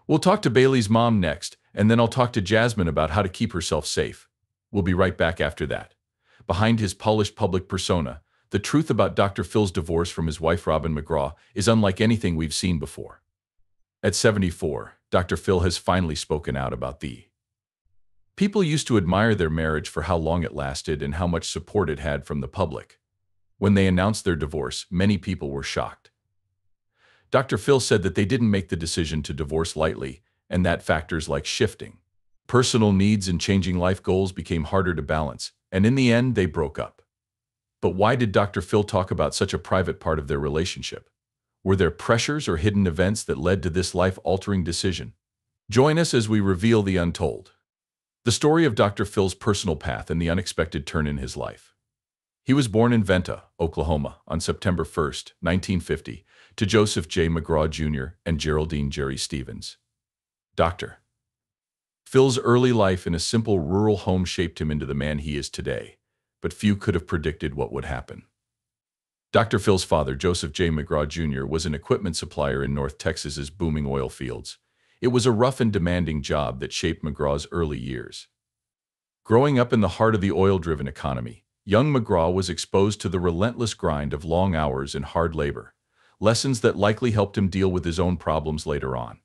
We'll talk to Bailey's mom next, and then I'll talk to Jasmine about how to keep herself safe. We'll be right back after that. Behind his polished public persona, the truth about Dr. Phil's divorce from his wife Robin McGraw is unlike anything we've seen before. At 74, Dr. Phil has finally spoken out about the people used to admire their marriage for how long it lasted and how much support it had from the public. When they announced their divorce, many people were shocked. Dr. Phil said that they didn't make the decision to divorce lightly, and that factors like shifting personal needs and changing life goals became harder to balance, and in the end, they broke up. But why did Dr. Phil talk about such a private part of their relationship? Were there pressures or hidden events that led to this life-altering decision? Join us as we reveal the untold. The story of Dr. Phil's personal path and the unexpected turn in his life. He was born in Venta, Oklahoma, on September 1, 1950, to Joseph J. McGraw Jr. and Geraldine Jerry Stevens. Dr. Phil's early life in a simple rural home shaped him into the man he is today, but few could have predicted what would happen. Dr. Phil's father, Joseph J. McGraw Jr., was an equipment supplier in North Texas's booming oil fields. It was a rough and demanding job that shaped McGraw's early years. Growing up in the heart of the oil-driven economy, young McGraw was exposed to the relentless grind of long hours and hard labor, lessons that likely helped him deal with his own problems later on.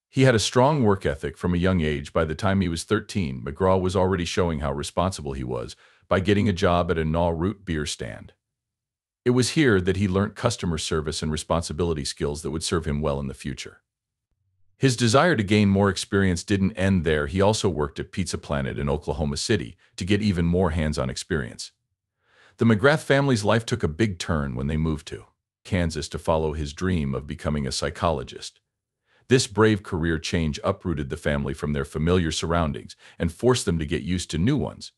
He had a strong work ethic from a young age. By the time he was 13, McGraw was already showing how responsible he was by getting a job at a Naw Root beer stand. It was here that he learned customer service and responsibility skills that would serve him well in the future. His desire to gain more experience didn't end there. He also worked at Pizza Planet in Oklahoma City to get even more hands-on experience. The McGrath family's life took a big turn when they moved to Kansas to follow his dream of becoming a psychologist. This brave career change uprooted the family from their familiar surroundings and forced them to get used to new ones.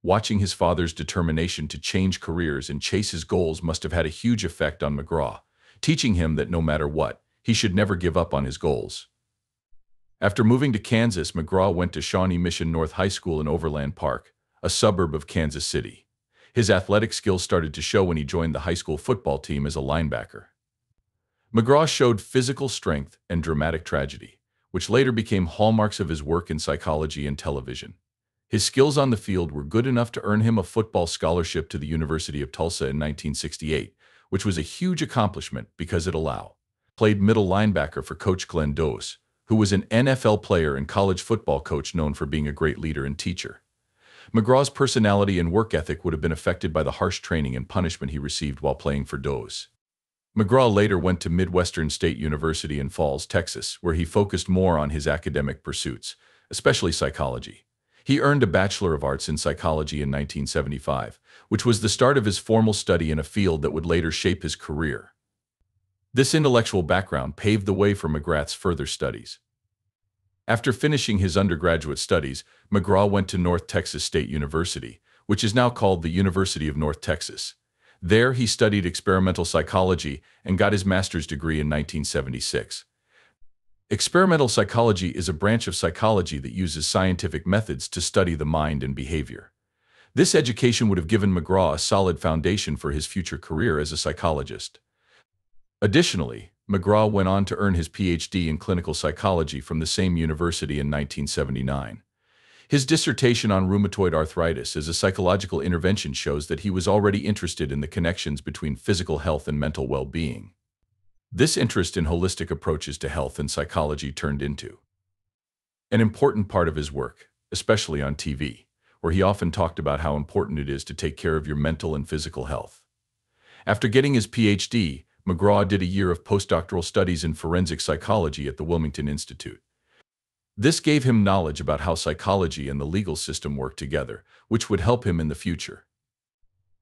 Watching his father's determination to change careers and chase his goals must have had a huge effect on McGraw, teaching him that no matter what, he should never give up on his goals. After moving to Kansas, McGraw went to Shawnee Mission North High School in Overland Park, a suburb of Kansas City. His athletic skills started to show when he joined the high school football team as a linebacker. McGraw showed physical strength and dramatic tragedy, which later became hallmarks of his work in psychology and television. His skills on the field were good enough to earn him a football scholarship to the University of Tulsa in 1968, which was a huge accomplishment because it played middle linebacker for Coach Glenn Dose, who was an NFL player and college football coach known for being a great leader and teacher. McGraw's personality and work ethic would have been affected by the harsh training and punishment he received while playing for Dose. McGraw later went to Midwestern State University in Falls, Texas, where he focused more on his academic pursuits, especially psychology. He earned a Bachelor of Arts in Psychology in 1975, which was the start of his formal study in a field that would later shape his career. This intellectual background paved the way for McGrath's further studies. After finishing his undergraduate studies, McGraw went to North Texas State University, which is now called the University of North Texas. There, he studied experimental psychology and got his master's degree in 1976. Experimental psychology is a branch of psychology that uses scientific methods to study the mind and behavior. This education would have given McGraw a solid foundation for his future career as a psychologist. Additionally, McGraw went on to earn his PhD in clinical psychology from the same university in 1979. His dissertation on rheumatoid arthritis as a psychological intervention shows that he was already interested in the connections between physical health and mental well-being. This interest in holistic approaches to health and psychology turned into an important part of his work, especially on TV, where he often talked about how important it is to take care of your mental and physical health. After getting his PhD, McGraw did a year of postdoctoral studies in forensic psychology at the Wilmington Institute. This gave him knowledge about how psychology and the legal system work together, which would help him in the future.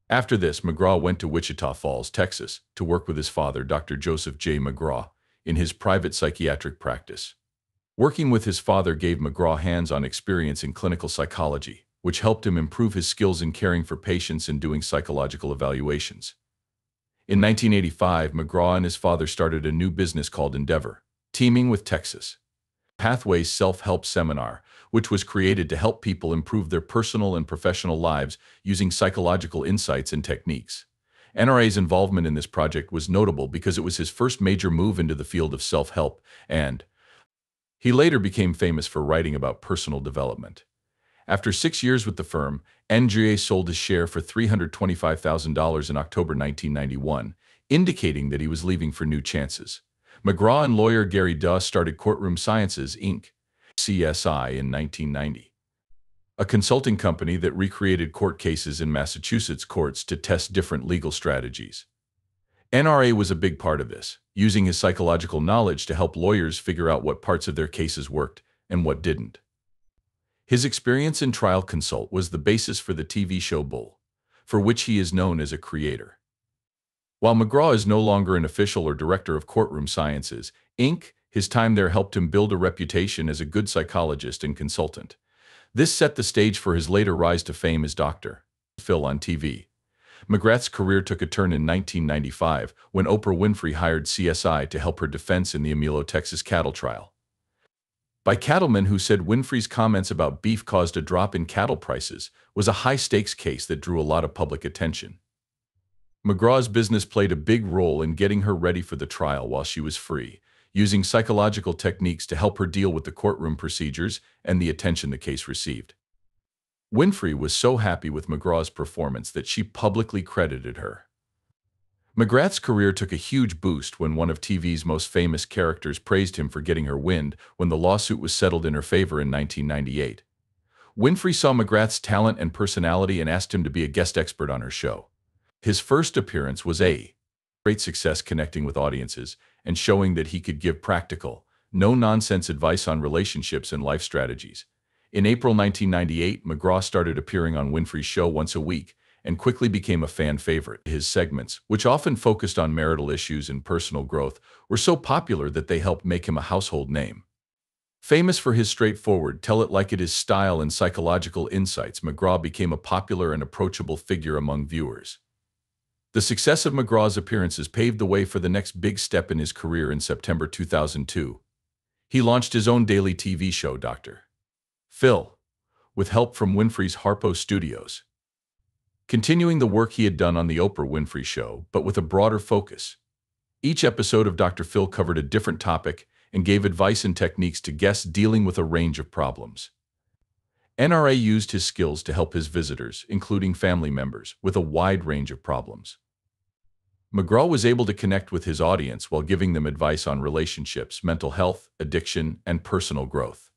After this, McGraw went to Wichita Falls, Texas, to work with his father, Dr. Joseph J. McGraw, in his private psychiatric practice. Working with his father gave McGraw hands-on experience in clinical psychology, which helped him improve his skills in caring for patients and doing psychological evaluations. In 1985, McGraw and his father started a new business called Endeavor, teaming with Texas Pathways Self-Help Seminar, which was created to help people improve their personal and professional lives using psychological insights and techniques. NRA's involvement in this project was notable because it was his first major move into the field of self-help and, He later became famous for writing about personal development. After 6 years with the firm, McGraw sold his share for $325,000 in October 1991, indicating that he was leaving for new chances. McGraw and lawyer Gary Duss started Courtroom Sciences, Inc. (CSI) in 1990, a consulting company that recreated court cases in Massachusetts courts to test different legal strategies. NRA was a big part of this, using his psychological knowledge to help lawyers figure out what parts of their cases worked and what didn't. His experience in trial consult was the basis for the TV show Bull, for which he is known as a creator. While McGraw is no longer an official or director of Courtroom Sciences, Inc., his time there helped him build a reputation as a good psychologist and consultant. This set the stage for his later rise to fame as Dr. Phil on TV. McGraw's career took a turn in 1995 when Oprah Winfrey hired CSI to help her defense in the Amelia, Texas cattle trial. By cattlemen who said Winfrey's comments about beef caused a drop in cattle prices was a high-stakes case that drew a lot of public attention. McGraw's business played a big role in getting her ready for the trial while she was free, using psychological techniques to help her deal with the courtroom procedures and the attention the case received. Winfrey was so happy with McGraw's performance that she publicly credited her. McGraw's career took a huge boost when one of TV's most famous characters praised him for getting her wind when the lawsuit was settled in her favor in 1998. Winfrey saw McGraw's talent and personality and asked him to be a guest expert on her show. His first appearance was a great success, connecting with audiences and showing that he could give practical, no-nonsense advice on relationships and life strategies. In April 1998, McGraw started appearing on Winfrey's show once a week and quickly became a fan favorite. His segments, which often focused on marital issues and personal growth, were so popular that they helped make him a household name. Famous for his straightforward, tell-it-like-it-is style and psychological insights, McGraw became a popular and approachable figure among viewers. The success of McGraw's appearances paved the way for the next big step in his career. In September 2002, he launched his own daily TV show, Dr. Phil, with help from Winfrey's Harpo Studios, continuing the work he had done on the Oprah Winfrey Show, but with a broader focus. Each episode of Dr. Phil covered a different topic and gave advice and techniques to guests dealing with a range of problems. NRA used his skills to help his visitors, including family members, with a wide range of problems. McGraw was able to connect with his audience while giving them advice on relationships, mental health, addiction, and personal growth.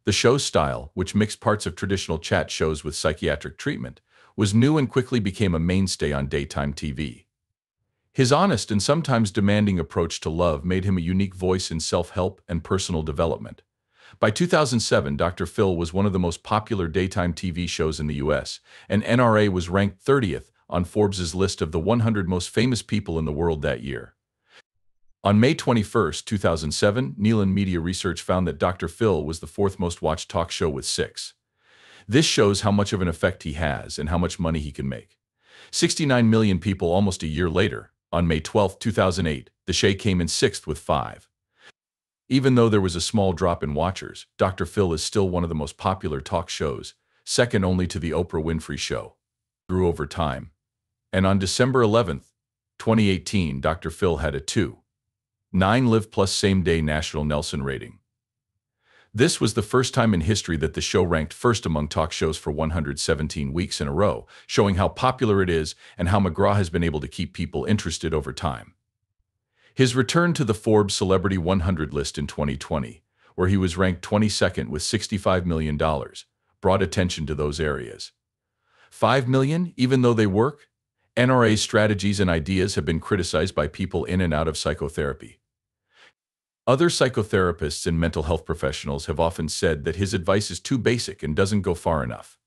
The show's style, which mixed parts of traditional chat shows with psychiatric treatment, was new and quickly became a mainstay on daytime TV. His honest and sometimes demanding approach to love made him a unique voice in self-help and personal development. By 2007, Dr. Phil was one of the most popular daytime TV shows in the U.S., and NRA was ranked 30th on Forbes' list of the 100 most famous people in the world that year. On May 21, 2007, Neelan Media Research found that Dr. Phil was the fourth most watched talk show with 6. This shows how much of an effect he has and how much money he can make. 69 million people almost a year later, on May 12, 2008, the show came in 6th with 5. Even though there was a small drop in watchers, Dr. Phil is still one of the most popular talk shows, second only to the Oprah Winfrey Show. Grew over time. And on December 11, 2018, Dr. Phil had a 2.9 Live Plus same-day national Nielsen rating. This was the first time in history that the show ranked first among talk shows for 117 weeks in a row, showing how popular it is and how McGraw has been able to keep people interested over time. His return to the Forbes Celebrity 100 list in 2020, where he was ranked 22nd with $65 million, brought attention to those areas. 5 million, even though they work? NRA's strategies and ideas have been criticized by people in and out of psychotherapy. Other psychotherapists and mental health professionals have often said that his advice is too basic and doesn't go far enough.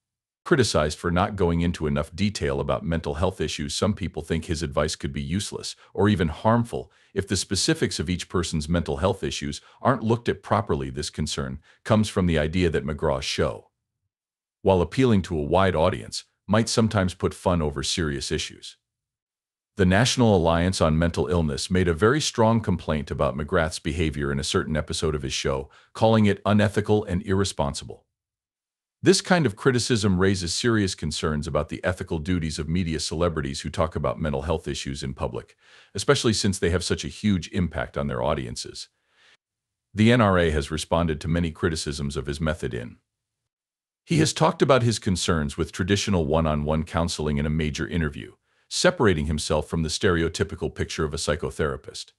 Criticized for not going into enough detail about mental health issues, some people think his advice could be useless or even harmful if the specifics of each person's mental health issues aren't looked at properly. This concern comes from the idea that McGraw's show, while appealing to a wide audience, might sometimes put fun over serious issues. The National Alliance on Mental Illness made a very strong complaint about McGraw's behavior in a certain episode of his show, calling it unethical and irresponsible. This kind of criticism raises serious concerns about the ethical duties of media celebrities who talk about mental health issues in public, especially since they have such a huge impact on their audiences. The NRA has responded to many criticisms of his method in. He has talked about his concerns with traditional one-on-one counseling in a major interview, separating himself from the stereotypical picture of a psychotherapist.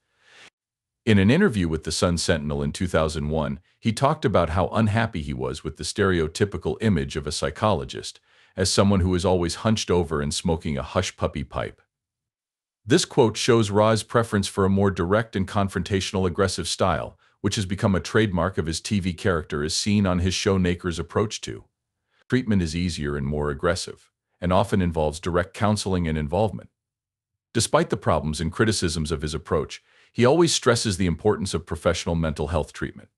In an interview with the Sun Sentinel in 2001, he talked about how unhappy he was with the stereotypical image of a psychologist as someone who is always hunched over and smoking a hush-puppy pipe. This quote shows Ra's preference for a more direct and confrontational aggressive style, which has become a trademark of his TV character as seen on his show Naker's approach to. Treatment is easier and more aggressive, and often involves direct counseling and involvement. Despite the problems and criticisms of his approach, he always stresses the importance of professional mental health treatment.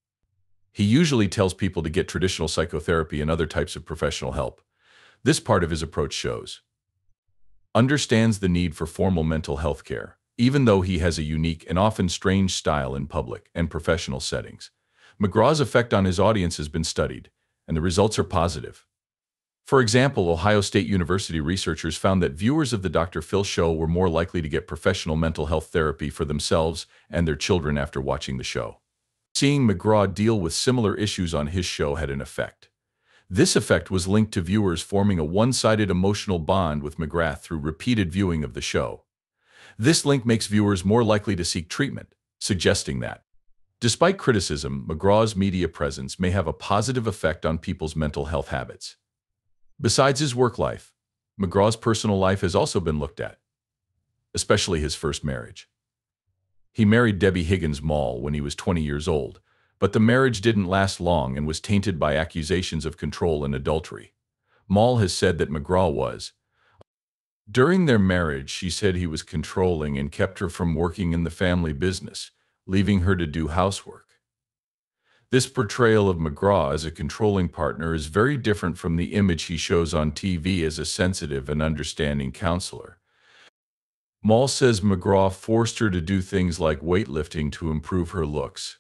He usually tells people to get traditional psychotherapy and other types of professional help. This part of his approach shows. Understands the need for formal mental health care, even though he has a unique and often strange style in public and professional settings. McGraw's effect on his audience has been studied, and the results are positive. For example, Ohio State University researchers found that viewers of the Dr. Phil show were more likely to get professional mental health therapy for themselves and their children after watching the show. Seeing McGraw deal with similar issues on his show had an effect. This effect was linked to viewers forming a one-sided emotional bond with McGraw through repeated viewing of the show. This link makes viewers more likely to seek treatment, suggesting that, despite criticism, McGraw's media presence may have a positive effect on people's mental health habits. Besides his work life, McGraw's personal life has also been looked at, especially his first marriage. He married Debbie Higgins Mall when he was 20 years old, but the marriage didn't last long and was tainted by accusations of control and adultery. Mall has said that McGraw was. During their marriage, she said he was controlling and kept her from working in the family business, leaving her to do housework. This portrayal of McGraw as a controlling partner is very different from the image he shows on TV as a sensitive and understanding counselor. Mall says McGraw forced her to do things like weightlifting to improve her looks.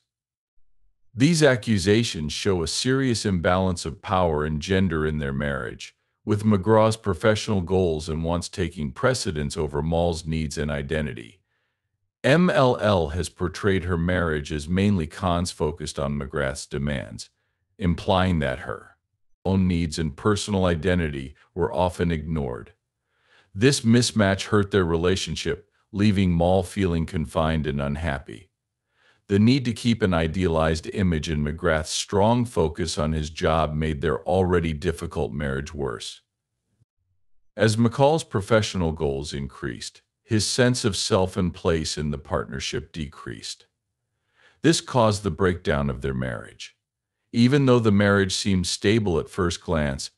These accusations show a serious imbalance of power and gender in their marriage, with McGraw's professional goals and wants taking precedence over Mall's needs and identity. MLL has portrayed her marriage as mainly cons focused on McGraw's demands, implying that her own needs and personal identity were often ignored. This mismatch hurt their relationship, leaving Mall feeling confined and unhappy. The need to keep an idealized image and McGraw's strong focus on his job made their already difficult marriage worse. As McCall's professional goals increased, his sense of self and place in the partnership decreased. This caused the breakdown of their marriage. Even though the marriage seemed stable at first glance,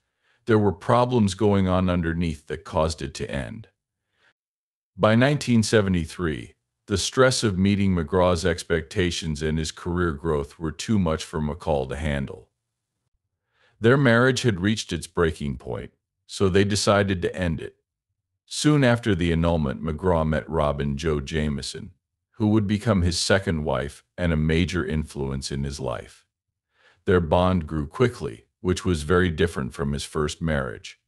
there were problems going on underneath that caused it to end. By 1973, the stress of meeting McGraw's expectations and his career growth were too much for McCall to handle. Their marriage had reached its breaking point, so they decided to end it. Soon after the annulment, McGraw met Robin Jo Jameson, who would become his second wife and a major influence in his life. Their bond grew quickly, which was very different from his first marriage.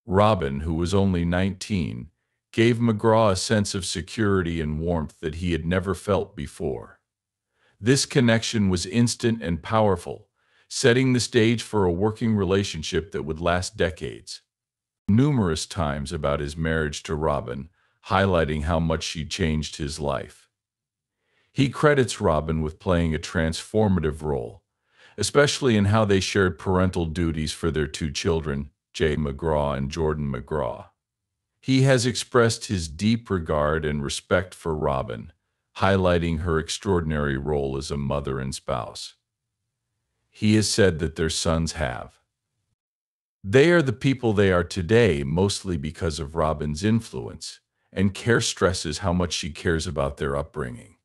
Robin, who was only 19, gave McGraw a sense of security and warmth that he had never felt before. This connection was instant and powerful, setting the stage for a working relationship that would last decades. Numerous times about his marriage to Robin, highlighting how much she changed his life. He credits Robin with playing a transformative role, especially in how they shared parental duties for their two children, Jay McGraw and Jordan McGraw. He has expressed his deep regard and respect for Robin, highlighting her extraordinary role as a mother and spouse. He has said that their sons have. They are the people they are today mostly because of Robin's influence, and Care stresses how much she cares about their upbringing.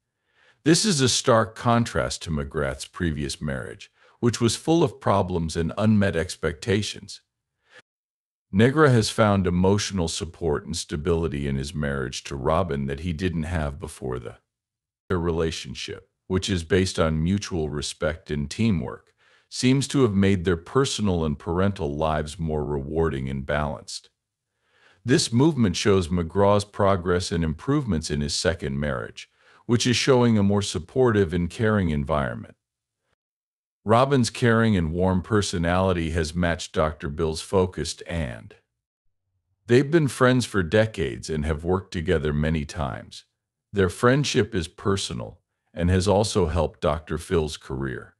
This is a stark contrast to McGraw's previous marriage, which was full of problems and unmet expectations. McGraw has found emotional support and stability in his marriage to Robin that he didn't have before their relationship, which is based on mutual respect and teamwork, seems to have made their personal and parental lives more rewarding and balanced. This movement shows McGraw's progress and improvements in his second marriage, which is showing a more supportive and caring environment. Robin's caring and warm personality has matched Dr. Bill's focused and they've been friends for decades and have worked together many times. Their friendship is personal and has also helped Dr. Phil's career.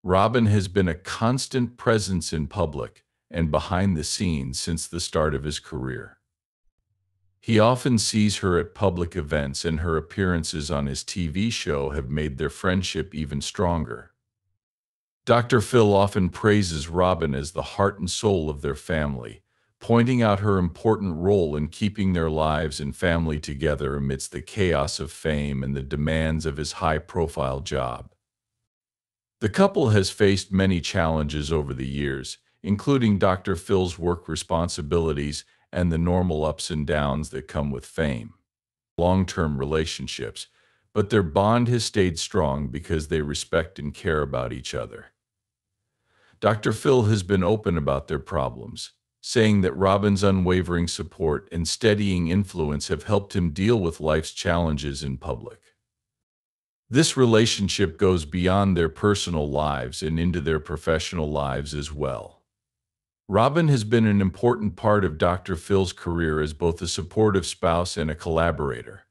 Robin has been a constant presence in public and behind the scenes since the start of his career. He often sees her at public events, and her appearances on his TV show have made their friendship even stronger. Dr. Phil often praises Robin as the heart and soul of their family, pointing out her important role in keeping their lives and family together amidst the chaos of fame and the demands of his high-profile job. The couple has faced many challenges over the years, including Dr. Phil's work responsibilities and the normal ups and downs that come with fame. Long-term relationships, but their bond has stayed strong because they respect and care about each other. Dr. Phil has been open about their problems, saying that Robin's unwavering support and steadying influence have helped him deal with life's challenges in public. This relationship goes beyond their personal lives and into their professional lives as well. Robin has been an important part of Dr. Phil's career as both a supportive spouse and a collaborator.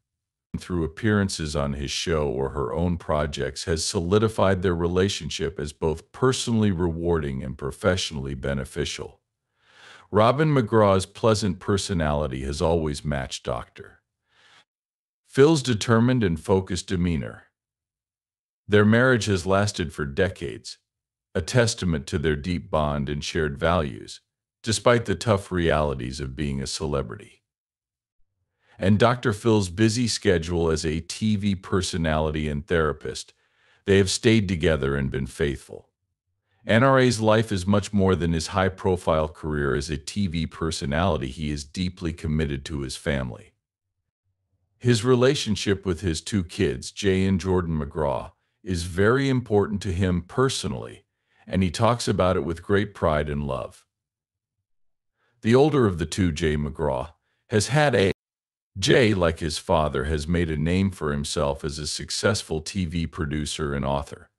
Through appearances on his show or her own projects, has solidified their relationship as both personally rewarding and professionally beneficial. Robin McGraw's pleasant personality has always matched Dr. Phil's determined and focused demeanor. Their marriage has lasted for decades, a testament to their deep bond and shared values, despite the tough realities of being a celebrity. And Dr. Phil's busy schedule as a TV personality and therapist, they have stayed together and been faithful. NRA's life is much more than his high-profile career as a TV personality. He is deeply committed to his family. His relationship with his two kids, Jay and Jordan McGraw, is very important to him personally, and he talks about it with great pride and love. The older of the two, Jay McGraw, has had a Jay, like his father, has made a name for himself as a successful TV producer and author.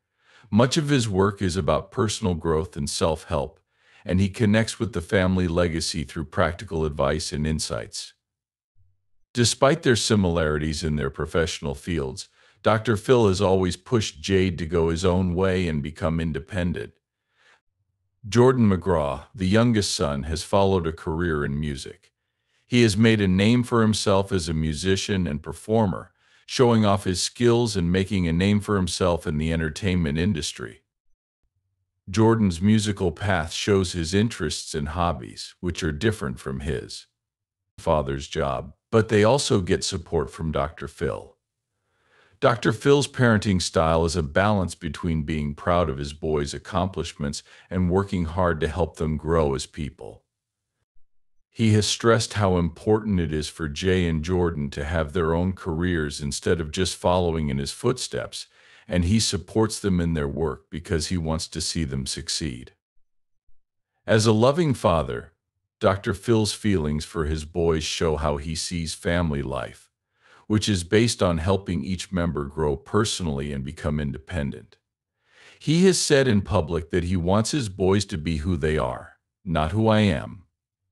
Much of his work is about personal growth and self-help, and he connects with the family legacy through practical advice and insights. Despite their similarities in their professional fields, Dr. Phil has always pushed Jade to go his own way and become independent. Jordan McGraw, the youngest son, has followed a career in music. He has made a name for himself as a musician and performer, showing off his skills and making a name for himself in the entertainment industry. Jordan's musical path shows his interests and hobbies, which are different from his father's job, but they also get support from Dr. Phil. Dr. Phil's parenting style is a balance between being proud of his boys' accomplishments and working hard to help them grow as people. He has stressed how important it is for Jay and Jordan to have their own careers instead of just following in his footsteps, and he supports them in their work because he wants to see them succeed. As a loving father, Dr. Phil's feelings for his boys show how he sees family life, which is based on helping each member grow personally and become independent. He has said in public that he wants his boys to be who they are, not who I am.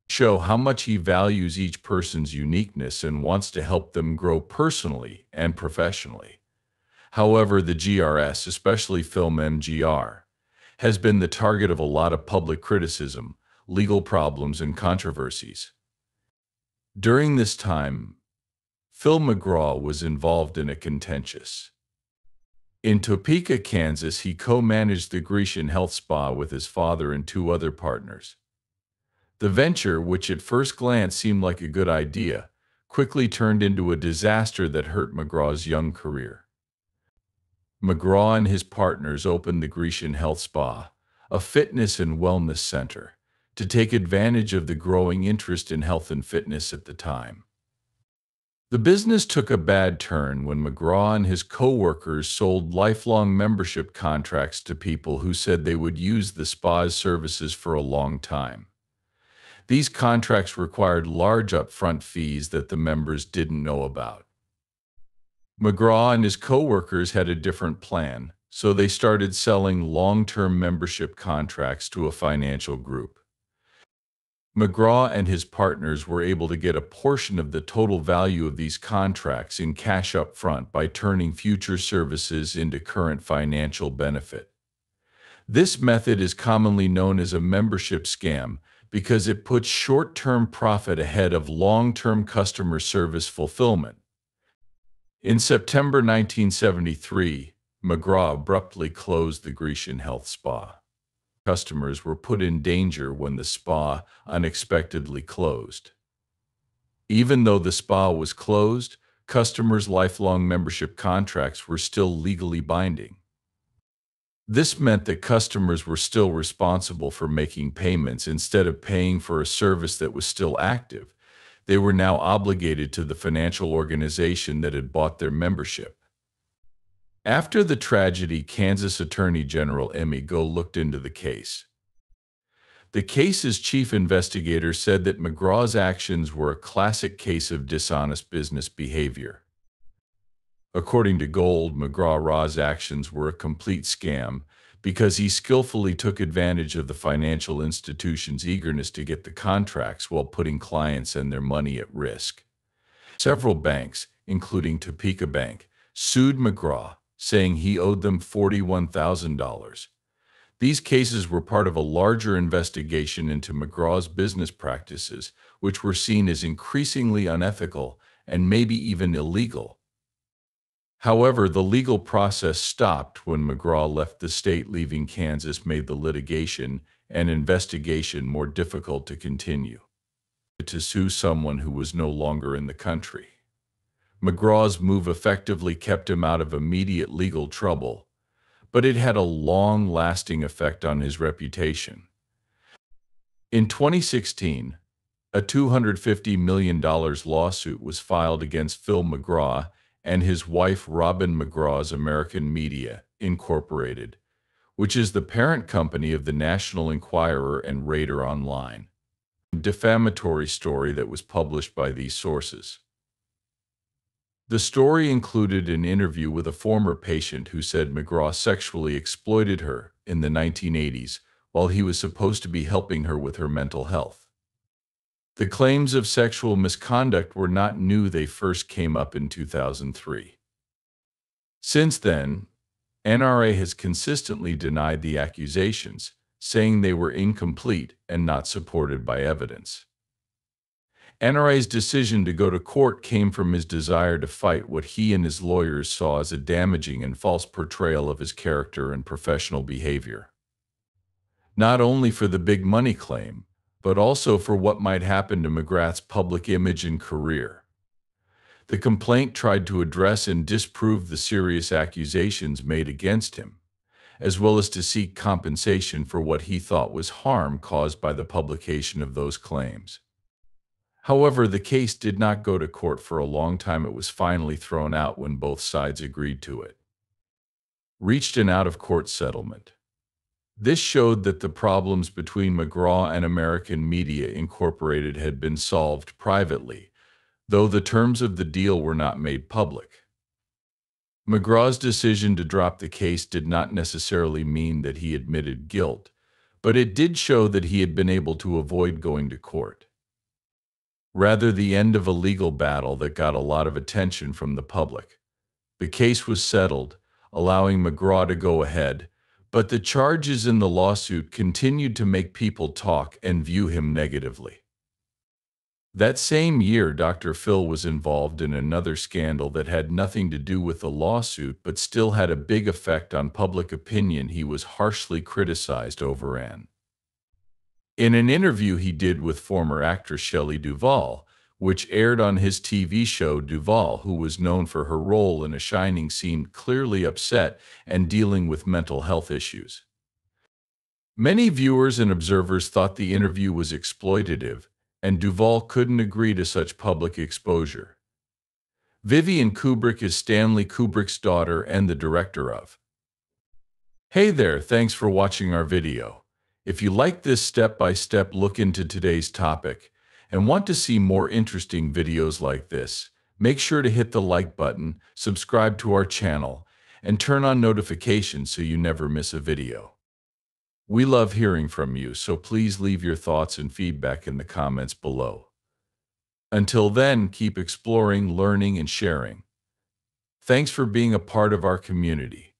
Show how much he values each person's uniqueness and wants to help them grow personally and professionally. However, the GRS, especially Film MGR, has been the target of a lot of public criticism, legal problems, and controversies. During this time, Phil McGraw was involved in a contentious. In Topeka, Kansas, he co-managed the Grecian Health Spa with his father and two other partners. The venture, which at first glance seemed like a good idea, quickly turned into a disaster that hurt McGraw's young career. McGraw and his partners opened the Grecian Health Spa, a fitness and wellness center, to take advantage of the growing interest in health and fitness at the time. The business took a bad turn when McGraw and his co-workers sold lifelong membership contracts to people who said they would use the spa's services for a long time. These contracts required large upfront fees that the members didn't know about. McGraw and his co-workers had a different plan, so they started selling long-term membership contracts to a financial group. McGraw and his partners were able to get a portion of the total value of these contracts in cash up front by turning future services into current financial benefit. This method is commonly known as a membership scam because it puts short-term profit ahead of long-term customer service fulfillment. In September 1973, McGraw abruptly closed the Grecian Health Spa. Customers were put in danger when the spa unexpectedly closed. Even though the spa was closed, customers' lifelong membership contracts were still legally binding. This meant that customers were still responsible for making payments instead of paying for a service that was still active. They were now obligated to the financial organization that had bought their membership. After the tragedy, Kansas Attorney General Emmy Go looked into the case. The case's chief investigator said that McGraw's actions were a classic case of dishonest business behavior. According to Gold, McGraw's actions were a complete scam because he skillfully took advantage of the financial institution's eagerness to get the contracts while putting clients and their money at risk. Several banks, including Topeka Bank, sued McGraw, saying he owed them $41,000. These cases were part of a larger investigation into McGraw's business practices, which were seen as increasingly unethical and maybe even illegal. However, the legal process stopped when McGraw left the state. Leaving Kansas made the litigation and investigation more difficult to continue. To sue someone who was no longer in the country. McGraw's move effectively kept him out of immediate legal trouble, but it had a long-lasting effect on his reputation. In 2016, a $250 million lawsuit was filed against Phil McGraw and his wife Robin McGraw's American Media, Incorporated, which is the parent company of the National Enquirer and Radar Online. A defamatory story that was published by these sources. The story included an interview with a former patient who said McGraw sexually exploited her in the 1980s while he was supposed to be helping her with her mental health. The claims of sexual misconduct were not new. They first came up in 2003. Since then, NRA has consistently denied the accusations, saying they were incomplete and not supported by evidence. NRA's decision to go to court came from his desire to fight what he and his lawyers saw as a damaging and false portrayal of his character and professional behavior. Not only for the big money claim, but also for what might happen to McGraw's public image and career. The complaint tried to address and disprove the serious accusations made against him, as well as to seek compensation for what he thought was harm caused by the publication of those claims. However, the case did not go to court for a long time. It was finally thrown out when both sides agreed to it. Reached an out-of-court settlement. This showed that the problems between McGraw and American Media Incorporated had been solved privately, though the terms of the deal were not made public. McGraw's decision to drop the case did not necessarily mean that he admitted guilt, but it did show that he had been able to avoid going to court. Rather, the end of a legal battle that got a lot of attention from the public. The case was settled, allowing McGraw to go ahead, but the charges in the lawsuit continued to make people talk and view him negatively. That same year, Dr. Phil was involved in another scandal that had nothing to do with the lawsuit but still had a big effect on public opinion. He was harshly criticized over in an interview he did with former actress Shelley Duvall, which aired on his TV show. Duvall, who was known for her role in A Shining, seemed clearly upset and dealing with mental health issues. Many viewers and observers thought the interview was exploitative, and Duvall couldn't agree to such public exposure. Vivian Kubrick is Stanley Kubrick's daughter and the director of. Hey there, thanks for watching our video. If you like this step-by-step look into today's topic and want to see more interesting videos like this, Make sure to hit the like button, subscribe to our channel, and turn on notifications so you never miss a video. We love hearing from you, so please leave your thoughts and feedback in the comments below. Until then, keep exploring, learning, and sharing. Thanks for being a part of our community.